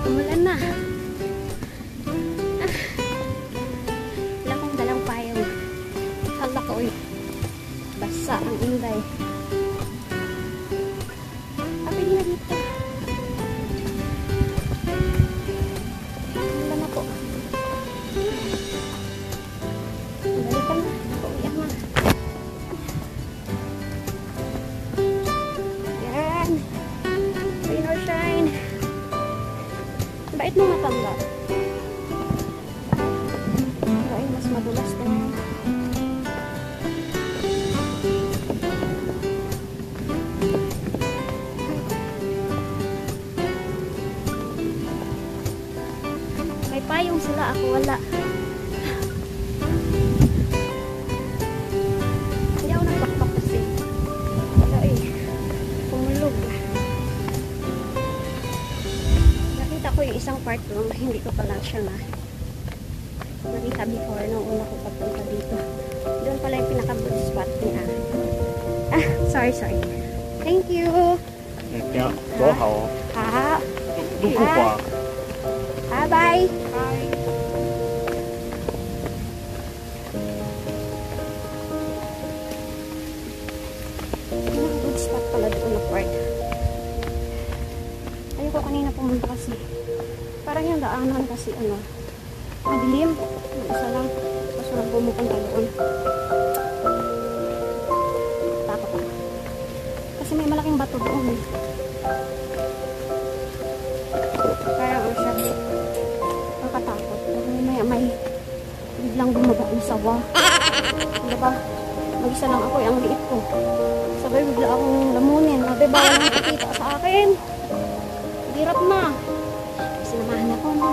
Umulan na. Wala akong dalang payong. Hala ko uy. Basa ang inday. Apin na dito. Umulan na po. Balikan na. Uyak na. Yan. Rain or shine. Bait mo matanda. Ay, mas madulas na yan. May payong sila, ako wala. Hindi ako nagbakbak kasi. Wala eh. Pumulog. Nakita ko yung isang part room, hindi ko pala siya na nakita before nung una ko pagpunta dito. Doon pala yung pinaka-good spot niya. Ah, sorry. Thank you. 挺多好， Ha? 都不滑。 Ha, bye. Good spot pala doon na part. Ayoko kanina pumunta kasi. Parang yung daanan kasi ano, madilim. Isa lang. Tapos walang pumupunta doon. Takot ako. Kasi may malaking bato doon. Kaya ako siya. Nakatakot. Kasi may biglang gumaga ang sawa. Diba? Mag-isa lang ako. Ang liit ko. Sabay bigla akong lamunin. Sabi ba walang nakikita sa akin? Hirap na. Sinamahan ako na.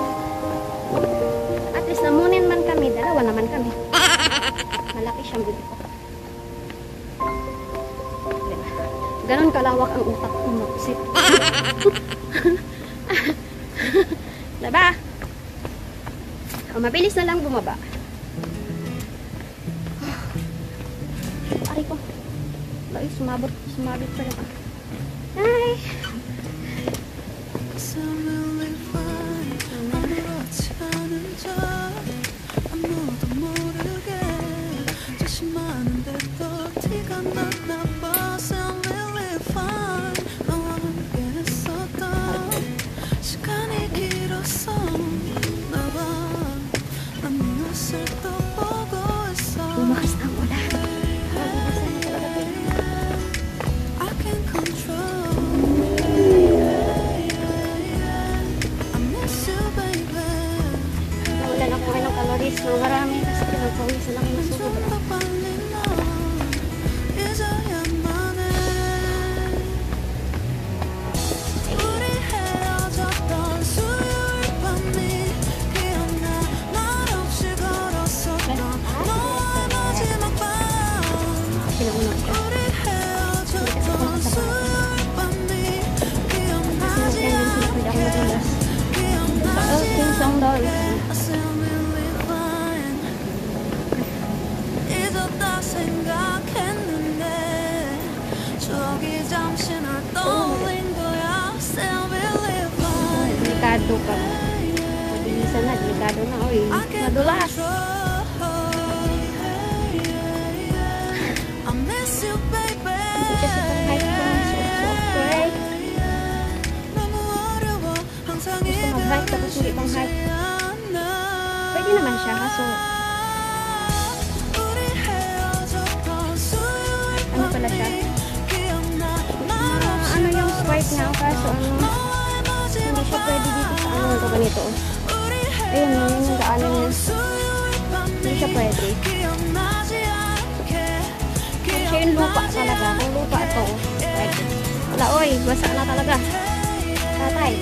At least lamunin man kami. Dalawa naman kami. Malaki siyang bibig ko. Ganon kalawak ang utak ko. Mag-isip. Diba? O, mabilis na lang bumaba. Aray ko. Ay, sumabit pa rin ako. Hi! Bumakas na ulan. Naulan ako ngayon ng calories. So, marami kasi pinagpawisan lang yung sobra. Delikado ka. Mabilisan na, delikado na. Uy, nadulas. Gusto mag-hike tapos hindi pang hike. Pwede naman siya kaso ano pala siya? Ano yung swipe nga kaso ano hindi siya pwede dito sa ano ito ganito. Ayun yung daanan niya. Hindi siya pwede. Siya yung lupa talaga. Kung lupa ito pwede. Wala oy, basa na talaga. Tatay.